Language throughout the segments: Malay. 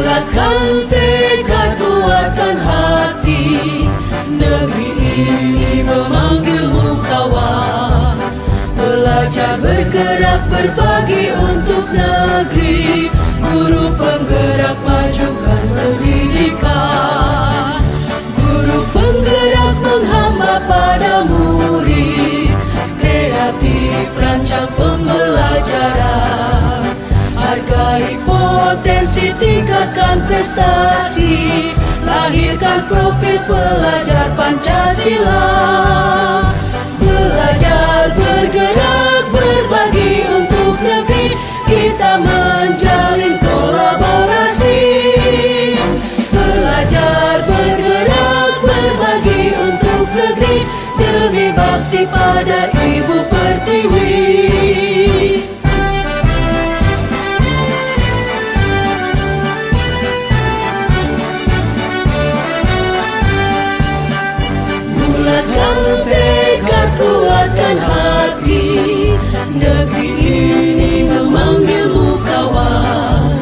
Bulatkan tekad, kuatkan hati, negeri ini memanggilmu kawan. Belajar, bergerak, berbagi untuk negeri. Guru penggerak, majukan pendidikan. Guru penggerak menghamba pada murid. Kreatif, rancang pembelajaran. Hargai potensi, tingkatkan prestasi. Lahirkan profil pelajar Pancasila. Belajar, bergerak, berbagi untuk negeri. Kita menjalin kolaborasi. Belajar, bergerak, berbagi untuk negeri. Demi bakti pada Ibu Pertiwi. Bulatkan tekad, kuatkan hati, negeri ini memanggilmu kawan.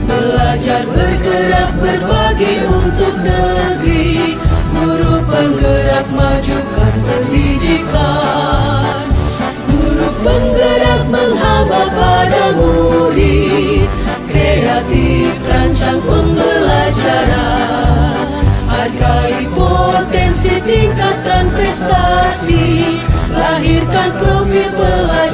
Belajar, bergerak, berbagi untuk negeri. Guru penggerak, majukan pendidikan. Guru penggerak menghamba pada murid. Kreatif, rancang pembelajaran. Hargai potensi, tingkatkan prestasi. Lahirkan profil pelajar